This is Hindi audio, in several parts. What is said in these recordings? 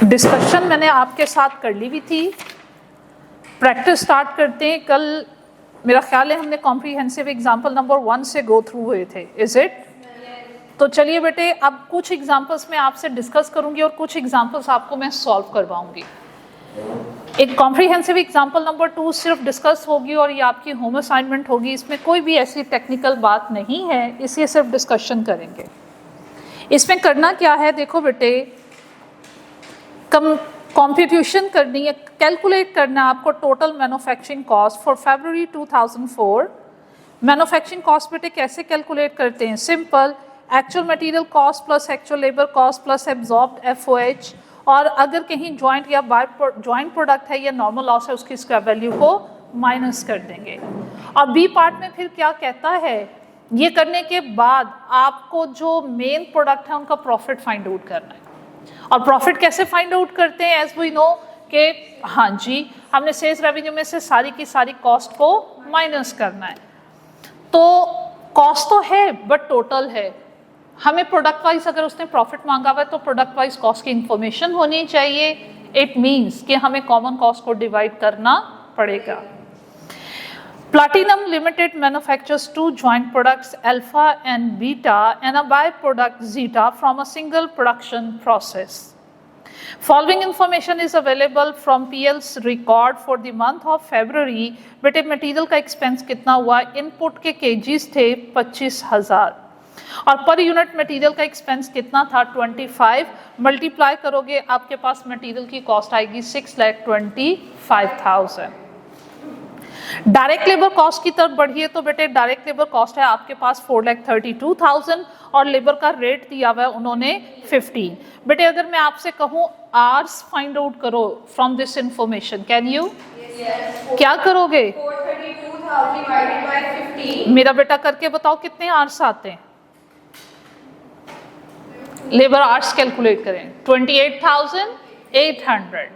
डिस्कशन मैंने आपके साथ कर ली हुई थी, प्रैक्टिस स्टार्ट करते हैं। कल मेरा ख्याल है हमने कॉम्प्रीहेंसिव एग्जाम्पल नंबर 1 से गो थ्रू हुए थे, इज इट? तो चलिए बेटे, अब कुछ एग्जाम्पल्स मैं आपसे डिस्कस करूंगी और कुछ एग्जाम्पल्स आपको मैं सॉल्व करवाऊंगी। एक कॉम्प्रीहेंसिव एग्जाम्पल नंबर 2 सिर्फ डिस्कस होगी और ये आपकी होम असाइनमेंट होगी, इसमें कोई भी ऐसी टेक्निकल बात नहीं है, इसलिए सिर्फ डिस्कशन करेंगे। इसमें करना क्या है, देखो बेटे, कंप्यूटेशन करनी है, कैलकुलेट करना है आपको total manufacturing cost for February 2004। Manufacturing cost बेटे कैसे कैलकुलेट करते हैं? Simple, actual material cost plus actual labour cost plus absorbed FOH, और अगर कहीं जॉइंट या बाय जॉइंट प्रोडक्ट है या नॉर्मल लॉस है उसकी स्क्रैप वैल्यू को माइनस कर देंगे। और बी पार्ट में फिर क्या कहता है, ये करने के बाद आपको जो मेन प्रोडक्ट है उनका प्रॉफिट फाइंड आउट करना है। और प्रॉफिट कैसे फाइंड आउट करते हैं? एज वी नो कि हाँ जी, हमने सेल्स रेवेन्यू में से सारी की सारी कॉस्ट को माइनस करना है। तो कॉस्ट तो है बट टोटल है, हमें प्रोडक्ट वाइज अगर उसने प्रॉफिट मांगा हुआ है तो प्रोडक्ट वाइज कॉस्ट की इंफॉर्मेशन होनी चाहिए। इट मीन्स कि हमें कॉमन कॉस्ट को डिवाइड करना पड़ेगा। Platinum Limited manufactures 2 joint products alpha and beta and a byproduct zeta from a single production process. Following information is available from PL's record for the month of February. बेटे मटेरियल का एक्सपेंस कितना हुआ? इनपुट के केजीज थे 25,000 और पर यूनिट मटेरियल का एक्सपेंस कितना था? 25। मल्टीप्लाई करोगे आपके पास मटेरियल की कॉस्ट आएगी 6,25,000। डायरेक्ट लेबर कॉस्ट की तरफ बढ़िए तो बेटे डायरेक्ट लेबर कॉस्ट है आपके पास 4,32,000 और लेबर का रेट दिया हुआ है उन्होंने 15। बेटे अगर मैं आपसे कहूँ आवर्स फाइंड आउट करो from this information, can you? क्या करोगे? 432,000 divided by 15। मेरा बेटा करके बताओ कितने आवर्स आते हैं। लेबर आवर्स कैलकुलेट करें, 28,800।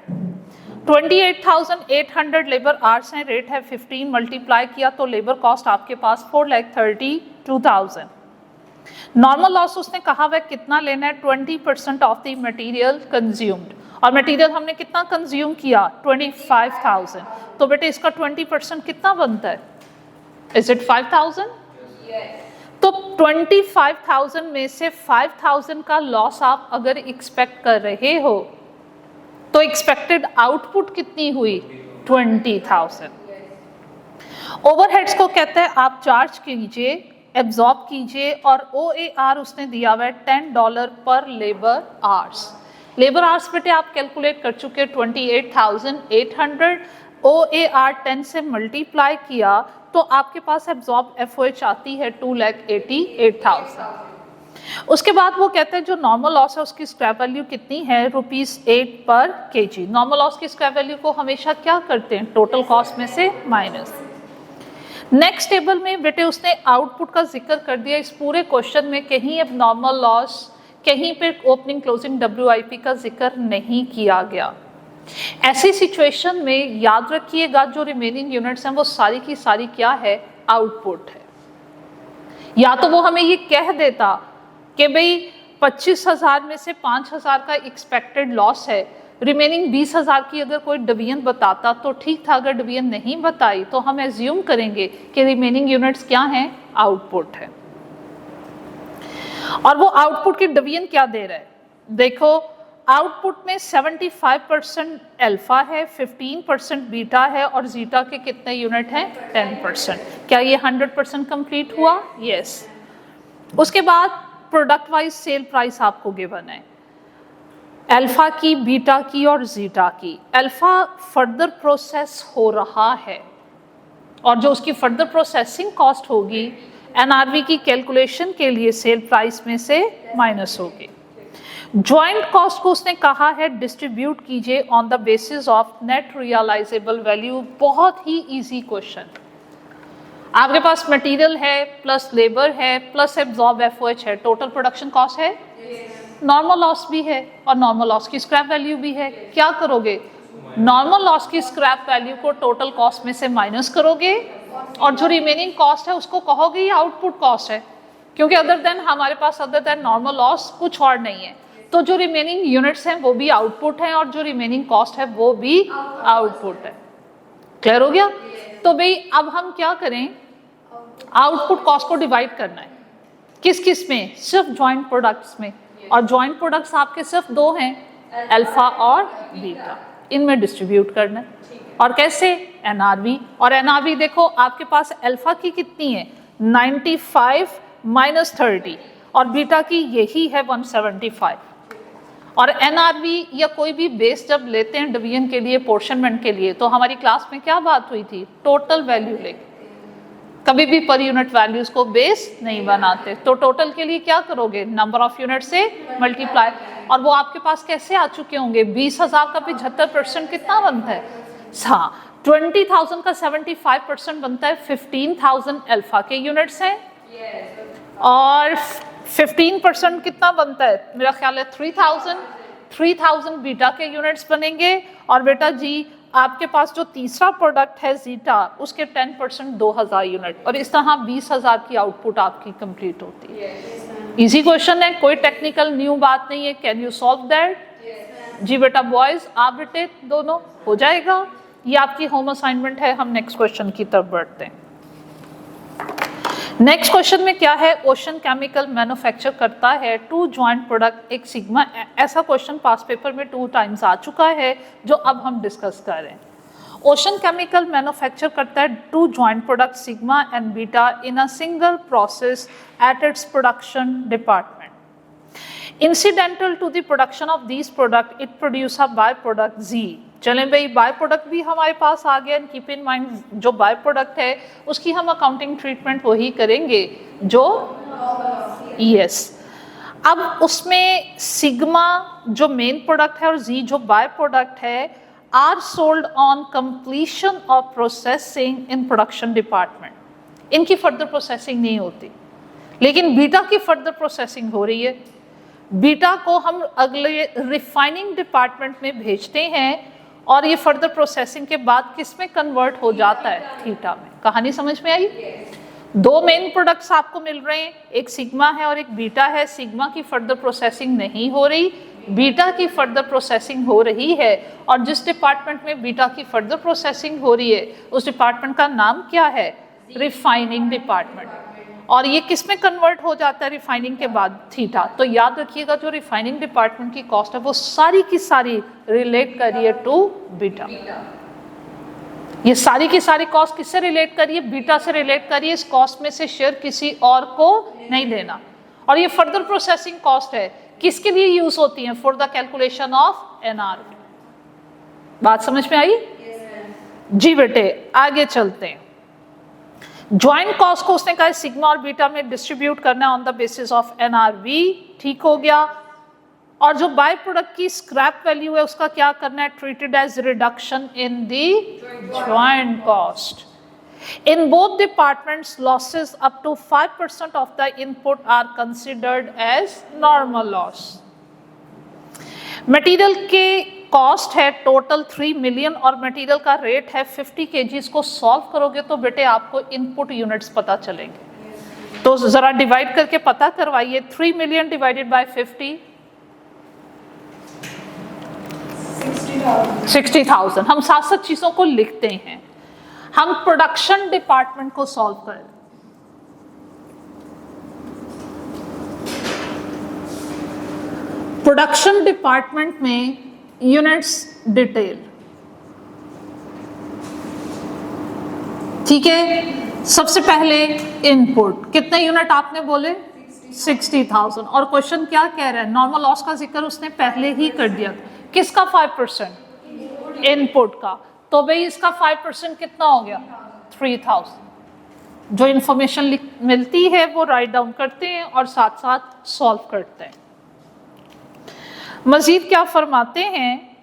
28,800 लेबर आवर्स हैं, रेट है 15, मल्टीप्लाई किया तो लेबर कॉस्ट आपके पास 4,32,000। नॉर्मल लॉस उसने कहा वह कितना लेना है? 20% ऑफ द मटेरियल कंज्यूम्ड, और मटेरियल हमने कितना कंज्यूम किया? 25,000। तो बेटे इसका 20% कितना बनता है? Is it 5,000? तो 25,000 में से 5,000 का लॉस आप अगर एक्सपेक्ट कर रहे हो तो एक्सपेक्टेड आउटपुट कितनी हुई? 20,000। ओवरहेड्स को कहते हैं आप चार्ज कीजिए, एब्जॉर्ब कीजिए, और OAR उसने दिया हुआ है $10 पर लेबर आवर्स। लेबर आवर्स बेटे आप कैलकुलेट कर चुके 28,800, OAR 10 से मल्टीप्लाई किया तो आपके पास एब्जॉर्ब FOH आती है 2,88,000। उसके बाद वो कहते हैं जो नॉर्मल लॉस है उसकी स्क्रैप वैल्यू कितनी है? ₹8 पर केजी। नॉर्मल लॉस की स्क्रैप वैल्यू को हमेशा क्या करते हैं? टोटल कॉस्ट में से माइनस। नेक्स्ट टेबल में बेटे उसने आउटपुट का जिक्र कर दिया। इस पूरे क्वेश्चन में कहीं अब नॉर्मल लॉस, कहीं पे ओपनिंग क्लोजिंग WIP का जिक्र नहीं किया गया। ऐसी सिचुएशन में याद रखिएगा जो रिमेनिंग यूनिट्स हैं वो सारी की सारी क्या है? आउटपुट है। या तो वो हमें ये कह देता कि भाई 25,000 में से 5,000 का एक्सपेक्टेड लॉस है, रिमेनिंग 20,000 की अगर कोई डिवीजन बताता तो ठीक था, अगर डिवीजन नहीं बताई तो हम एज्यूम करेंगे कि रिमेनिंग यूनिट्स क्या हैं? आउटपुट है। और वो आउटपुट की डिवीजन क्या दे रहा है? देखो आउटपुट में 75% अल्फा है, 15% बीटा है और जीटा के कितने यूनिट हैं? 10%। क्या ये 100% कंप्लीट हुआ? यस। उसके बाद प्रोडक्ट वाइज सेल प्राइस आपको गिवन है, अल्फा की, बीटा की और जीटा की। अल्फा फर्दर प्रोसेस हो रहा है और जो उसकी फर्दर प्रोसेसिंग कॉस्ट होगी NRV की कैलकुलेशन के लिए सेल प्राइस में से माइनस होगी। जॉइंट कॉस्ट को उसने कहा है डिस्ट्रीब्यूट कीजिए on the basis of net realisable value. बहुत ही इजी क्वेश्चन। आपके पास मटेरियल है प्लस लेबर है प्लस एब्जॉर्ब FOH है, टोटल प्रोडक्शन कॉस्ट है, नॉर्मल लॉस भी है और नॉर्मल लॉस की स्क्रैप वैल्यू भी है। क्या करोगे? नॉर्मल लॉस की स्क्रैप वैल्यू को टोटल कॉस्ट में से माइनस करोगे और जो रिमेनिंग कॉस्ट है उसको कहोगे ये आउटपुट कॉस्ट है, क्योंकि अदर देन हमारे पास अदर देन नॉर्मल लॉस कुछ और नहीं है। तो जो रिमेनिंग यूनिट्स हैं वो भी आउटपुट हैं और जो रिमेनिंग कॉस्ट है वो भी आउटपुट है। क्लियर हो गया? तो भाई अब हम क्या करें, आउटपुट कॉस्ट को डिवाइड करना है किस किस में, सिर्फ जॉइंट प्रोडक्ट्स में, और जॉइंट प्रोडक्ट्स आपके सिर्फ दो हैं, अल्फा और बीटा, इनमें डिस्ट्रीब्यूट करना है। और कैसे? एनआरवी, और एनआरवी देखो आपके पास अल्फा की कितनी है 95 माइनस 30 और बीटा की यही है 175। और एनआरवी या कोई भी बेस जब लेते हैं डिवीजन के लिए, पोर्शनमेंट के लिए, तो हमारी क्लास में क्या बात हुई थी, टोटल वैल्यू लेके, कभी भी पर यूनिट वैल्यूज को बेस नहीं बनाते। तो टोटल के लिए क्या करोगे, नंबर ऑफ यूनिट से मल्टीप्लाई, और वो आपके पास कैसे आ चुके होंगे, 20,000 का 75% कितना बनता है, हाँ 20,000 का 75% बनता है 15,000 अल्फा के यूनिट्स हैं, और 15% कितना बनता है, मेरा ख्याल है 3,000 बीटा के यूनिट्स बनेंगे। और बेटा जी आपके पास जो तीसरा प्रोडक्ट है जीटा, उसके 10% 2,000 यूनिट, और इस तरह 20,000 की आउटपुट आपकी कंप्लीट होती है। इजी क्वेश्चन है, कोई टेक्निकल न्यू बात नहीं है। Can you solve that? जी बेटा बॉयज, आप बेटे दोनों हो जाएगा, ये आपकी होम असाइनमेंट है। हम नेक्स्ट क्वेश्चन की तरफ बढ़ते हैं। नेक्स्ट क्वेश्चन में क्या है, ओशन केमिकल मैन्युफैक्चर करता है 2 जॉइंट प्रोडक्ट एक सिग्मा। ऐसा क्वेश्चन पास पेपर में 2 टाइम्स आ चुका है जो अब हम डिस्कस कर रहे हैं। ओशन केमिकल मैन्युफैक्चर करता है 2 joint product sigma and beta in a single process at its production department. Incidental to the production of these product, it produce a byproduct Z। चलें भाई, बाय प्रोडक्ट भी हमारे पास आ गया। कीप इन माइंड जो बाय प्रोडक्ट है उसकी हम अकाउंटिंग ट्रीटमेंट वही करेंगे जो यस। अब उसमें सिग्मा जो मेन प्रोडक्ट है और जी जो बाय प्रोडक्ट है are sold on completion of processing in production department. इनकी फर्दर प्रोसेसिंग नहीं होती, लेकिन बीटा की फर्दर प्रोसेसिंग हो रही है। बीटा को हम अगले रिफाइनिंग डिपार्टमेंट में भेजते हैं और ये फर्दर प्रोसेसिंग के बाद किस में कन्वर्ट हो जाता है, थीटा में। कहानी समझ में आई? 2 मेन प्रोडक्ट्स आपको मिल रहे हैं, एक सिग्मा है और एक बीटा है। सिग्मा की फर्दर प्रोसेसिंग नहीं हो रही, बीटा की फर्दर प्रोसेसिंग हो रही है। और जिस डिपार्टमेंट में बीटा की फर्दर प्रोसेसिंग हो रही है उस डिपार्टमेंट का नाम क्या है, रिफाइनिंग डिपार्टमेंट। और ये किस में कन्वर्ट हो जाता है रिफाइनिंग के बाद, थीटा। तो याद रखिएगा जो रिफाइनिंग डिपार्टमेंट की कॉस्ट है वो सारी की सारी रिलेट करिए टू बीटा। ये सारी की सारी कॉस्ट किससे रिलेट करिए, बीटा से रिलेट करिए। इस कॉस्ट में से शेयर किसी और को नहीं देना। और ये फर्दर प्रोसेसिंग कॉस्ट है, किसके लिए यूज होती है, for the calculation of NR. बात समझ में आई? जी बेटे आगे चलते हैं। ज्वाइंट कॉस्ट को उसने कहा सिग्मा और बीटा में डिस्ट्रीब्यूट करना है on the basis of NRV, ठीक हो गया। और जो बाय प्रोडक्ट की स्क्रैप वैल्यू है उसका क्या करना है, treated as reduction in the joint cost. In both departments, losses up to 5% of the input are considered as normal loss. Material के कॉस्ट है टोटल 3 मिलियन और मटेरियल का रेट है 50 kg। इसको सॉल्व करोगे तो बेटे आपको इनपुट यूनिट्स पता चलेंगे। तो जरा डिवाइड करके पता करवाइए, 3 मिलियन डिवाइडेड बाय 50 60,000। हम 7 चीजों को लिखते हैं। हम प्रोडक्शन डिपार्टमेंट को सॉल्व करें। प्रोडक्शन डिपार्टमेंट में यूनिट्स डिटेल, ठीक है। सबसे पहले इनपुट, कितने यूनिट आपने बोले, 60,000। और क्वेश्चन क्या कह रहा है, नॉर्मल लॉस का जिक्र उसने पहले ही कर दिया। किसका 5%, इनपुट का। तो भाई इसका 5% कितना हो गया, 3,000। जो इंफॉर्मेशन मिलती है वो राइट डाउन करते हैं और साथ साथ सॉल्व करते हैं। मजीद क्या फरमाते हैं,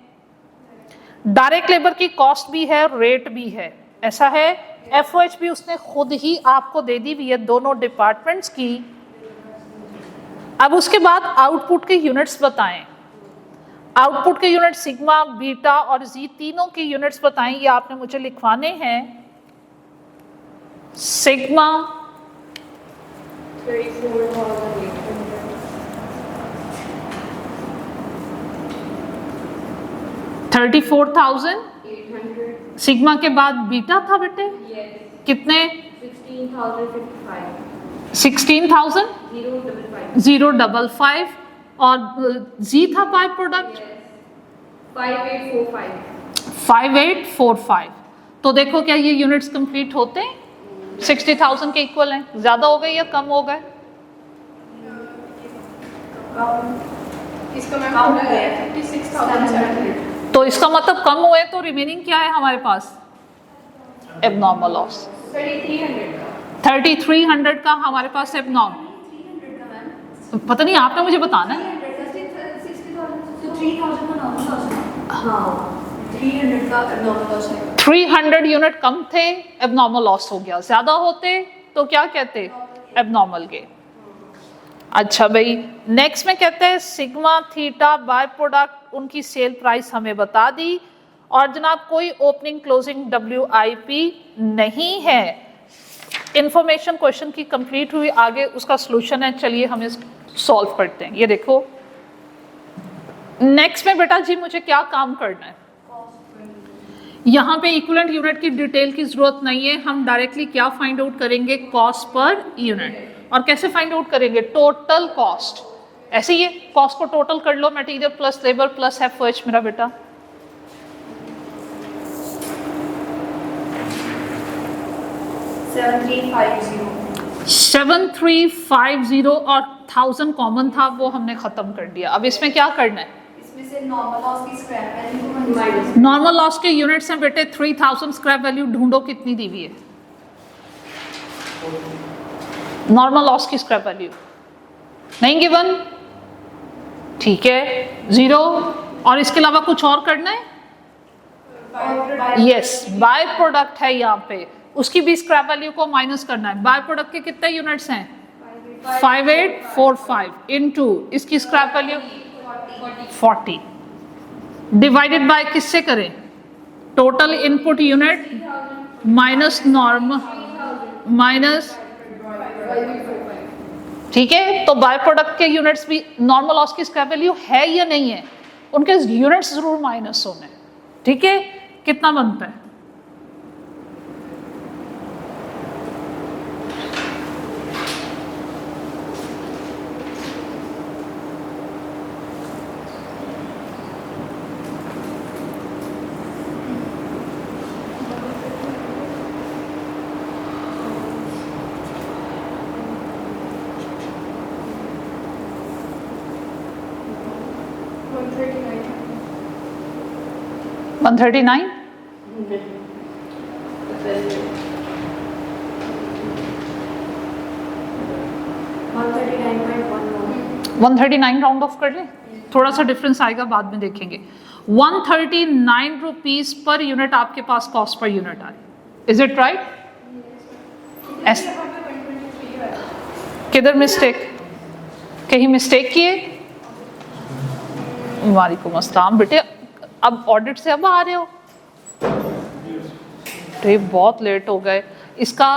डायरेक्ट लेबर की कॉस्ट भी है रेट भी है, ऐसा है। एफओएच भी उसने खुद ही आपको दे दी हुई है दोनों डिपार्टमेंट्स की। अब उसके बाद आउटपुट के यूनिट्स बताएं। आउटपुट के यूनिट सिग्मा, बीटा और जी तीनों के यूनिट्स बताएं, ये आपने मुझे लिखवाने हैं। सिग्मा 34,800, 34,000। 800, सिग्मा के बाद बीटा था बेटे yes, कितने? 16,055, 16,000 055, 055 और जी था बाय प्रोडक्ट yes, 5845, 5845। तो देखो क्या ये यूनिट्स कंप्लीट होते हैं? 60,000 के इक्वल हैं। ज्यादा हो गए या कम हो गए? इसका मैम हो गया 56,700, तो इसका मतलब कम हुए तो रिमेनिंग क्या है हमारे पास? Abnormal loss. 3,300 का, 3300 का हमारे पास एबनॉर्मल। पता नहीं, आपने मुझे बताना है। 300 यूनिट कम थे, एबनॉर्मल लॉस हो गया। ज्यादा होते तो क्या कहते? Abnormal gain. अच्छा भाई, नेक्स्ट में कहते हैं सिग्मा थीटा बाय प्रोडक्ट, उनकी सेल प्राइस हमें बता दी, और जनाब कोई ओपनिंग क्लोजिंग WIP नहीं है। इंफॉर्मेशन क्वेश्चन की कंप्लीट हुई, आगे उसका सॉल्यूशन है। चलिए हम इस सॉल्व करते हैं। ये देखो नेक्स्ट में बेटा जी मुझे क्या काम करना है? यहाँ पे इक्विवेलेंट यूनिट की डिटेल की जरूरत नहीं है, हम डायरेक्टली क्या फाइंड आउट करेंगे? Cost per unit. और कैसे फाइंड आउट करेंगे? Total cost. ऐसे ही कॉस्ट को टोटल कर लो, material plus labour plus FOH मेरा बेटा। 7350 और 1000 कॉमन था, वो हमने खत्म कर दिया। अब इसमें क्या करना है? इसमें से नॉर्मल लॉस की स्क्रैप वैल्यू को माइनस, नॉर्मल लॉस के यूनिट्स हैं बेटे 3000। स्क्रैप वैल्यू ढूंढो कितनी दी हुई है? नॉर्मल लॉस की स्क्रैप वैल्यू नहीं गिवन, ठीक है, 0। और इसके अलावा कुछ और करना है? यस, बाय प्रोडक्ट है यहाँ पे, उसकी भी स्क्रैप वैल्यू को माइनस करना है। बाय प्रोडक्ट के कितने यूनिट्स हैं? 5845 इनटू इसकी स्क्रैप वैल्यू 40 डिवाइडेड बाय किससे करें? Total input unit minus normal minus, ठीक है। तो बाय प्रोडक्ट के यूनिट्स भी नॉर्मल लॉस की स्क्रैप वैल्यू है या नहीं है? उनके यूनिट्स जरूर माइनस होने, ठीक है। कितना बनता है? $139. 139। 139 राउंड ऑफ कर लें, थोड़ा सा डिफरेंस आएगा बाद में देखेंगे। 139 रुपीज पर यूनिट आपके पास कॉस्ट पर यूनिट आए, इज इट राइट? किधर मिस्टेक? कहीं मिस्टेक किए? वालेकुम अस्सलाम बेटे, अब ऑडिट से अब आ रहे हो? तो बहुत लेट हो गए। इसका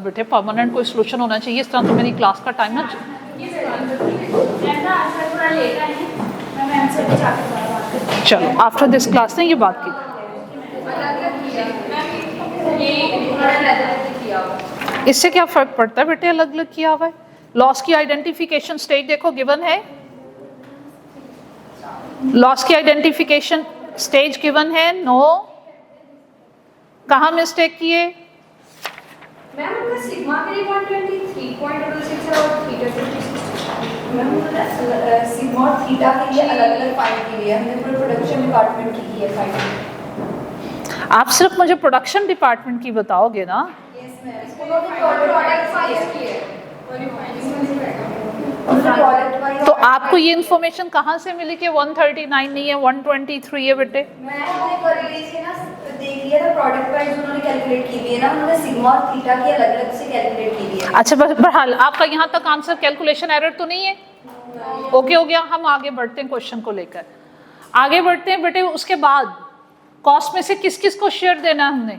बेटे परमानेंट कोई सोल्यूशन होना चाहिए। इस तरह तो मेरी क्लास का टाइम ना, चलो आफ्टर दिस क्लास ने ये बात की। इससे क्या फर्क पड़ता है बेटे अलग अलग किया हुआ है? लॉस की आइडेंटिफिकेशन स्टेज देखो गिवन है, लॉस की आइडेंटिफिकेशन स्टेज गिवन है। नो, कहाँ मिस्टेक किए? मैम उनका सिग्मा के लिए 123.66 है और थीटा के लिए 66। मैम सिग्मा और थीटा के लिए अलग-अलग फाइंड की हुई है, हमने पूरे प्रोडक्शन डिपार्टमेंट की है फाइंड। आप सिर्फ मुझे प्रोडक्शन डिपार्टमेंट की बताओगे ना? यस मैम, इसको प्रोडक्ट वाइज की है और प्रोडक्ट वाइज। तो आपको ये इन्फॉर्मेशन कहाँ से मिली कि 139 नहीं है 123 है बेटे? मैं अपने कॉलेज से ना देख लिया था, प्रोडक्ट वाइज उन्होंने कैलकुलेट की हुई है ना, उन्होंने सिग्मा और थीटा की अलग-अलग से कैलकुलेट की हुई है। अच्छा, बहरहाल आपका यहाँ तक आंसर कैलकुलेशन एरर तो नहीं है? ओके हो गया। हम आगे बढ़ते हैं, क्वेश्चन को लेकर आगे बढ़ते हैं बेटे। उसके बाद कॉस्ट में से किस किस को शेयर देना है हमने?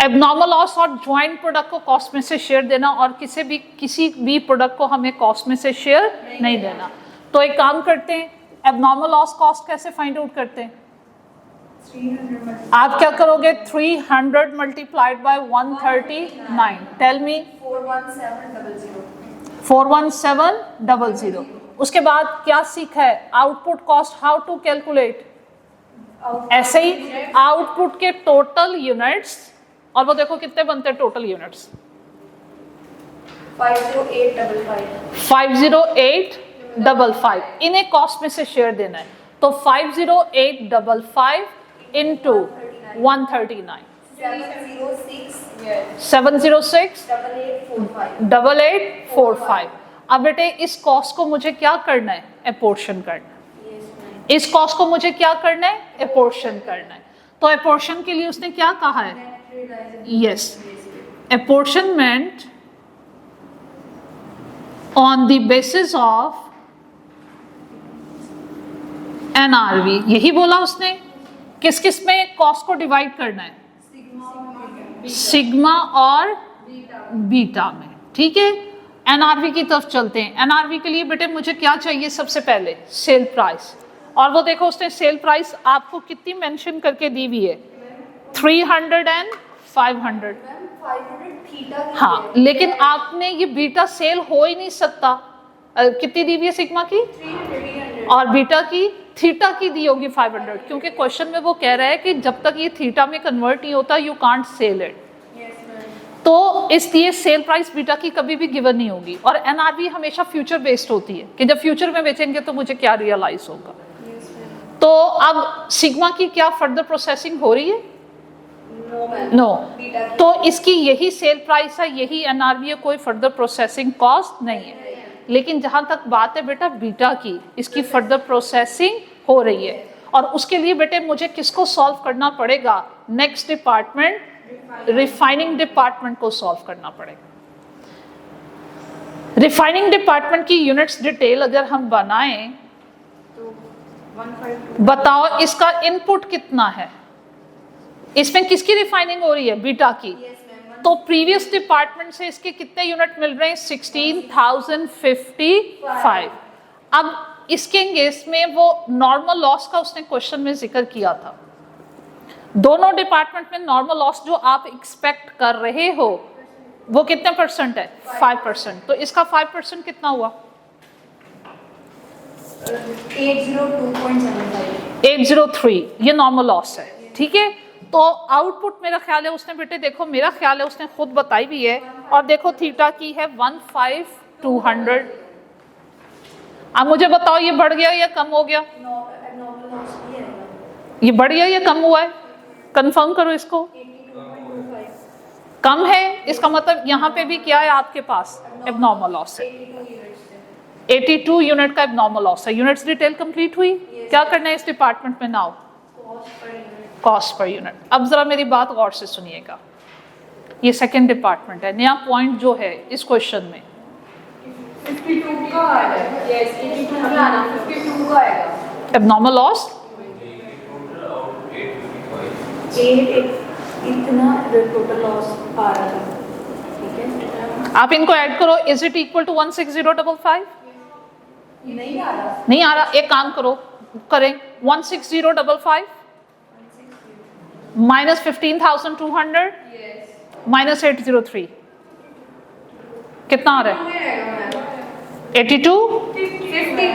एबनॉर्मल लॉस और ज्वाइंट प्रोडक्ट को कॉस्ट में से शेयर देना, और किसी भी प्रोडक्ट को हमें कॉस्ट में से शेयर नहीं देना। तो एक काम करते हैं, एबनॉर्मल लॉस कॉस्ट कैसे फाइंड आउट करते हैं? 300 आप क्या करोगे? 300 मल्टीप्लाइड बाय 139, टेल मी। 41700 41700। उसके बाद क्या सीखा है? Output cost how to calculate. ऐसे ही आउटपुट के टोटल यूनिट्स, और वो देखो कितने बनते हैं टोटल यूनिट्स, 50855 50855। इन्हें कॉस्ट में से शेयर देना है, तो 50855 इंटू 139, 706 8845। अब बेटे इस कॉस्ट को मुझे क्या करना है? एपोर्शन करना है। इस कॉस्ट को मुझे क्या करना है? एपोर्शन करना है। तो एपोर्शन के लिए उसने क्या कहा है? Yes, apportionment on the basis of NRV, यही बोला उसने। किस किस में कॉस्ट को डिवाइड करना है? सिग्मा और बीटा में, ठीक है। एनआरवी की तरफ चलते हैं। एनआरवी के लिए बेटे मुझे क्या चाहिए? सबसे पहले सेल प्राइस, और वो देखो उसने सेल प्राइस आपको कितनी मेंशन करके दी हुई है? 300 एंड 500। हाँ, लेकिन आपने ये बीटा सेल हो ही नहीं सकता। कितनी दी हुई है सिग्मा की? 300 और बीटा की, थीटा की दी होगी 500, क्योंकि क्वेश्चन में वो कह रहा है कि जब तक ये थीटा में कन्वर्ट नहीं होता यू कांट सेल इट। तो इसलिए सेल प्राइस बीटा की कभी भी गिवन नहीं होगी। और एनआरवी हमेशा फ्यूचर बेस्ड होती है कि जब फ्यूचर में बेचेंगे तो मुझे क्या रियलाइज होगा। तो अब सिग्मा की क्या फर्दर प्रोसेसिंग हो रही है? नो। तो इसकी यही सेल प्राइस है, यही एनआरवी है, कोई फर्दर प्रोसेसिंग कॉस्ट नहीं है। लेकिन जहां तक बात है बेटा बीटा की, इसकी फर्दर प्रोसेसिंग हो रही है। और उसके लिए बेटे मुझे किसको सॉल्व करना पड़ेगा? नेक्स्ट डिपार्टमेंट, रिफाइनिंग डिपार्टमेंट को सॉल्व करना पड़ेगा। रिफाइनिंग डिपार्टमेंट की यूनिट्स डिटेल अगर हम बनाएं तो 152 बताओ इसका इनपुट कितना है? इसमें किसकी रिफाइनिंग हो रही है? बीटा की। तो प्रीवियस डिपार्टमेंट से इसके कितने यूनिट मिल रहे हैं? 16,055। अब इसके केस में वो नॉर्मल लॉस का उसने क्वेश्चन में जिक्र किया था। दोनों डिपार्टमेंट में नॉर्मल लॉस जो आप एक्सपेक्ट कर रहे हो वो कितने परसेंट है? 5%। तो इसका 5% कितना हुआ? 802.75 803। ये नॉर्मल लॉस है, ठीक है। तो आउटपुट मेरा ख्याल है उसने बेटे देखो, मेरा ख्याल है उसने खुद बताई भी है। और देखो थीटा की है 15200। अब मुझे बताओ ये बढ़ गया या कम हो गया? नॉर्मल लॉस भी है ये बढ़ गया या कम हुआ है? कंफर्म करो इसको। 82.25 कम है, इसका मतलब यहाँ पे भी क्या है आपके पास? एबनॉर्मल लॉस है। 82 यूनिट का एबनॉर्मल लॉस है। यूनिट्स डिटेल कंप्लीट हुई। क्या करना है इस डिपार्टमेंट में नाउ? Cost per unit. अब जरा मेरी बात गौर से सुनिएगा, ये सेकंड डिपार्टमेंट है। नया पॉइंट जो है इस क्वेश्चन में 52 का आएगा। यस 82 का आना 52 का आएगा। एबनॉर्मल लॉस 8 इतना टोटल लॉस आ रहा था, ठीक है। आप इनको ऐड करो। Is it equal to 16055? नहीं आ रहा। नहीं आ रहा। एक काम करो, करें 16055 माइनस 15,200 माइनस 803 कितना आ रहा है? 82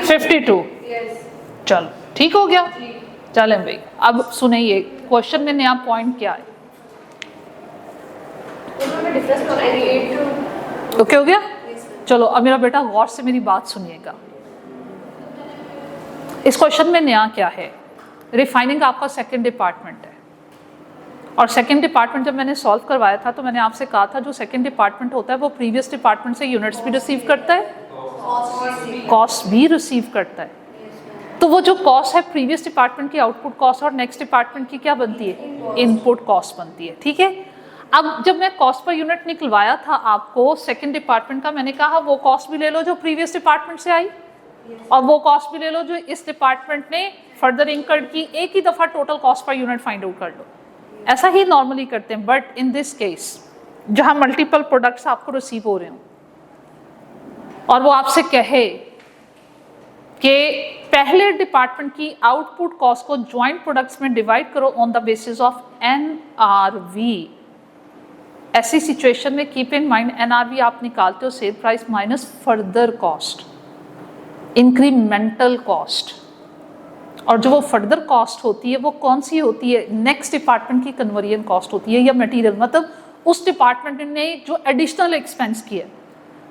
52। चलो ठीक हो गया। चलें भाई, अब सुनिए क्वेश्चन में नया पॉइंट क्या है। ओके हो गया? चलो अब मेरा बेटा गौर से मेरी बात सुनिएगा। इस क्वेश्चन में नया क्या है? रिफाइनिंग आपका सेकंड डिपार्टमेंट है। और सेकंड डिपार्टमेंट जब मैंने सॉल्व करवाया था तो मैंने आपसे कहा था जो सेकंड डिपार्टमेंट होता है वो प्रीवियस डिपार्टमेंट से यूनिट्स भी रिसीव करता है, कॉस्ट भी रिसीव करता है। तो वो जो कॉस्ट है प्रीवियस डिपार्टमेंट की आउटपुट कॉस्ट और नेक्स्ट डिपार्टमेंट की क्या बनती है? इनपुट कॉस्ट बनती है, ठीक है। अब जब मैं कॉस्ट पर यूनिट निकलवाया था आपको सेकंड डिपार्टमेंट का, मैंने कहा वो कॉस्ट भी ले लो जो प्रीवियस डिपार्टमेंट से आई और वो कॉस्ट भी ले लो जो इस डिपार्टमेंट ने फर्दर इंकर्ड की। एक ही दफा total cost per unit find out कर लो। ऐसा ही नॉर्मली करते हैं, बट इन दिस केस जहां मल्टीपल प्रोडक्ट्स आपको रिसीव हो रहे हो और वो आपसे कहे कि पहले डिपार्टमेंट की आउटपुट कॉस्ट को ज्वाइंट प्रोडक्ट्स में डिवाइड करो on the basis of NRV। ऐसी सिचुएशन में कीप इन माइंड NRV आप निकालते हो sale price minus further cost, incremental cost. और जो वो फर्दर कॉस्ट होती है वो कौन सी होती है? नेक्स्ट डिपार्टमेंट की कन्वर्जन कॉस्ट होती है या मटेरियल, मतलब उस डिपार्टमेंट ने जो एडिशनल एक्सपेंस किया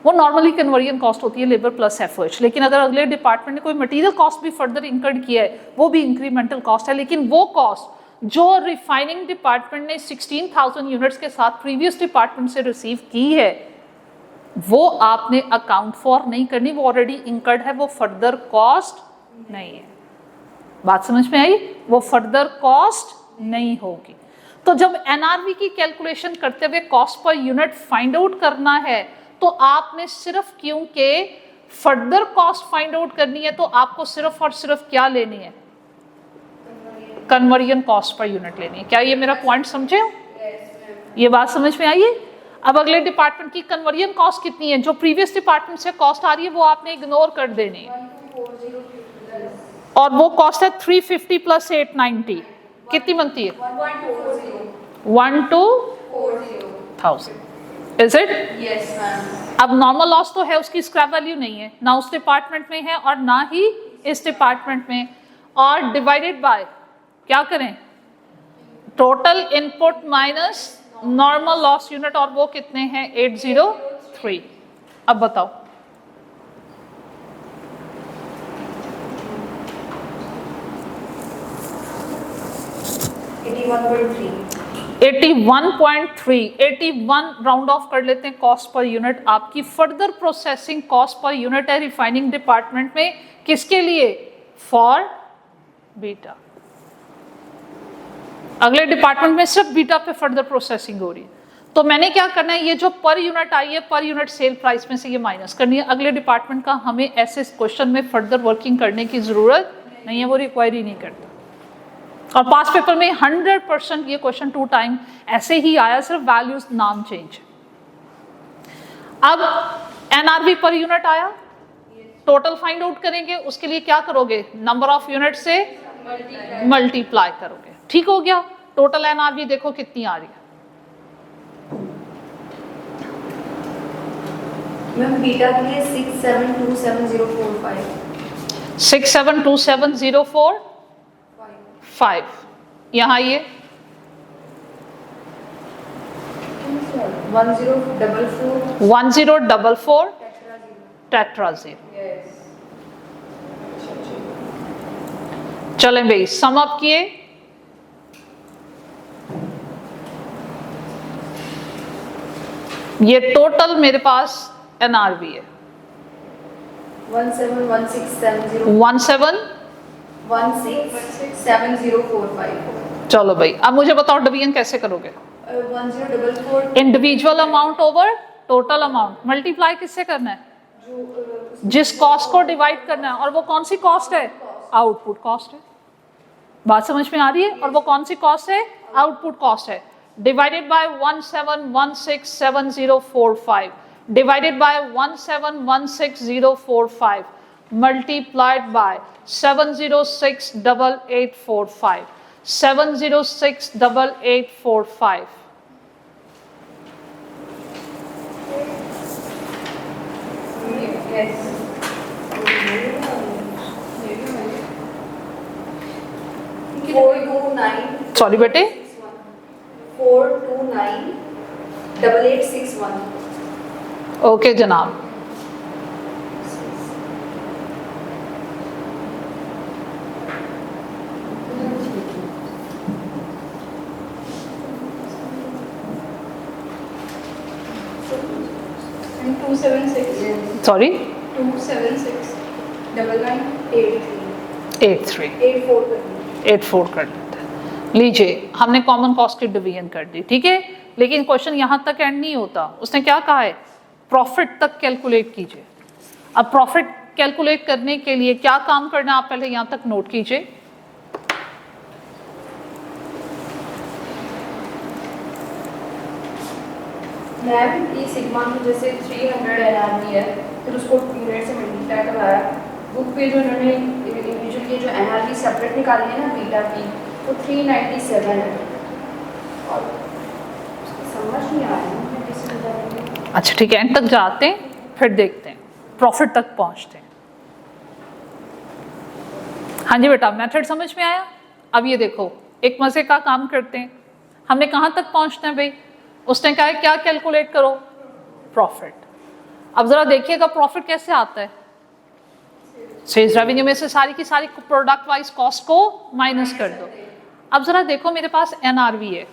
वो नॉर्मली कन्वर्जन कॉस्ट होती है लेबर प्लस एफओएच। लेकिन अगर अगले डिपार्टमेंट ने कोई मटेरियल कॉस्ट भी फर्दर इंकर्ड किया है वो भी इंक्रीमेंटल कॉस्ट है। लेकिन वो कॉस्ट जो रिफाइनिंग डिपार्टमेंट ने 16,000 यूनिट्स के साथ प्रीवियस डिपार्टमेंट से रिसीव की है वो आपने अकाउंट फॉर नहीं करनी, वो ऑलरेडी इंकर्ड है, वो फर्दर कॉस्ट नहीं है। बात समझ में आई? वो फर्दर कॉस्ट नहीं होगी। तो जब एनआरवी की कैलकुलेशन करते हुए cost per unit find out करना है तो आपने सिर्फ, क्योंकि फर्दर कॉस्ट फाइंड आउट करनी है तो आपको सिर्फ और सिर्फ क्या लेनी है? कन्वर्जन कॉस्ट पर यूनिट लेनी है। क्या ये मेरा पॉइंट समझे? ये बात समझ में आई है? अब अगले डिपार्टमेंट की कन्वर्जन कॉस्ट कितनी है? जो प्रीवियस डिपार्टमेंट से कॉस्ट आ रही है वो आपने इग्नोर कर देनी है, और वो कॉस्ट है 350 प्लस 890, कितनी बनती है? 1240,000। Is it? Yes ma'am. अब नॉर्मल लॉस तो है, उसकी स्क्रैप वैल्यू नहीं है, ना उस डिपार्टमेंट में है और ना ही इस डिपार्टमेंट में, और डिवाइडेड बाय क्या करें? Total input minus normal loss unit, और वो कितने हैं? 803। अब बताओ 81.3, 81 राउंड ऑफ कर लेते हैं कॉस्ट पर यूनिट। आपकी further processing cost per unit है रिफाइनिंग डिपार्टमेंट में, किसके लिए? For beta. अगले डिपार्टमेंट में सिर्फ बीटा पे फर्दर प्रोसेसिंग हो रही है। तो मैंने क्या करना है, ये जो पर यूनिट आई है पर यूनिट सेल प्राइस में से ये माइनस करनी है। अगले डिपार्टमेंट का हमें ऐसे क्वेश्चन में फर्दर वर्किंग करने की जरूरत नहीं है, वो रिक्वायर ही नहीं करता। और पास पेपर में 100% ये क्वेश्चन 2 टाइम ऐसे ही आया, सिर्फ वैल्यूज नाम चेंज। अब एनआरवी पर यूनिट आया, टोटल फाइंड आउट करेंगे, उसके लिए क्या करोगे? नंबर ऑफ यूनिट से मल्टीप्लाई करोगे। ठीक हो गया? टोटल एनआरवी देखो कितनी आ रही है। मैम बीटा के लिए 672704 672704 यहाँ ये 1044 टेट्रा 0। चलें भाई, सम अप किए। ये टोटल मेरे पास एनआरवी है 17167045। चलो भाई, अब मुझे बताओ डिवीजन कैसे करोगे? 1044 individual amount over total amount, multiply किससे करना है? जिस कॉस्ट को डिवाइड करना है, और वो कौन सी कॉस्ट है? आउटपुट कॉस्ट है। बात समझ में आ रही है? और वो कौन सी कॉस्ट है? आउटपुट कॉस्ट है। Divided by 17167045 divided by 17164045 multiplied by 7068845 7068845। Sorry बेटे, 4298861। ओके जनाब। सॉरी 84 कर देते हैं। लीजिए, हमने कॉमन कॉस्ट की डिवीजन कर दी, ठीक है। लेकिन क्वेश्चन यहाँ तक एंड नहीं होता, उसने क्या कहा है? प्रॉफिट तक कैलकुलेट कीजिए। अब प्रॉफिट कैलकुलेट करने के लिए क्या काम करना है आप पहले यहाँ तक नोट कीजिए। मैम ये सिग्मा में जैसे 300 एनआरवी है, फिर उसको यूनिट से मल्टीप्लाई करवाया बुक पे जो उन्होंने इंडिविजुअल ये जो एनआरवी सेपरेट निकाली है ना बीटा की, वो 397 है और समझ नहीं आ रही है कैसे निकालेंगे। अच्छा ठीक है, एंड तक जाते हैं फिर देखते हैं, प्रॉफिट तक पहुंचते हैं। हाँ जी बेटा, मेथड समझ में आया? अब ये देखो, एक मजे का काम करते हैं, हमने कहाँ तक पहुंचना है भाई? उसने कहा है क्या कैलकुलेट करो? प्रॉफिट। अब जरा देखिएगा प्रॉफिट कैसे आता है। सेल्स रेवेन्यू में से सारी की सारी प्रोडक्ट वाइज कॉस्ट को माइनस कर दो। अब जरा देखो मेरे पास एनआरवी है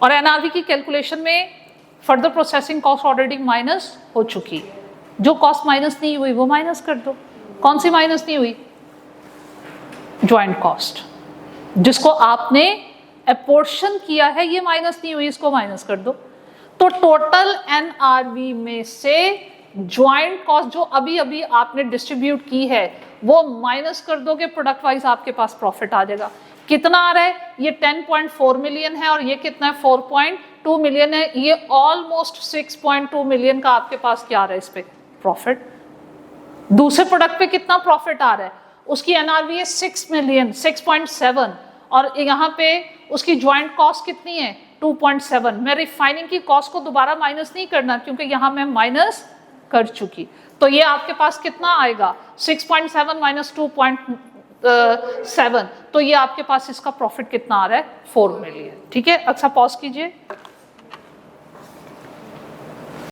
और एनआरवी की कैलकुलेशन में further processing cost already minus हो चुकी है। जो कॉस्ट माइनस नहीं हुई वो माइनस कर दो। कौन सी माइनस नहीं हुई? ज्वाइंट कॉस्ट, जिसको आपने अपोर्शन किया है, ये माइनस नहीं हुई, इसको माइनस कर दो। तो टोटल एनआरवी में से ज्वाइंट कॉस्ट जो अभी अभी आपने डिस्ट्रीब्यूट की है वो माइनस कर दोगे, प्रोडक्ट वाइज आपके पास प्रॉफिट आ जाएगा। कितना आ रहा है? ये 10.4 मिलियन है और ये कितना है? 4.2 मिलियन है। ये ऑलमोस्ट 6.2 मिलियन का आपके पास क्या आ रहा है इस पे? प्रॉफिट। दूसरे प्रोडक्ट पे कितना प्रॉफिट आ रहा है? उसकी एनआरवी है 6 मिलियन, 6.7, और यहाँ पे उसकी ज्वाइंट कॉस्ट कितनी है? 2.7। मैं रिफाइनिंग की कॉस्ट को दोबारा माइनस नहीं करना क्योंकि यहाँ मैं माइनस कर चुकी। तो ये आपके पास कितना आएगा? 6.7 माइनस 2.7, तो ये आपके पास इसका प्रॉफिट कितना आ रहा है? 4 मिलियन। ठीक है, अच्छा पॉज कीजिए।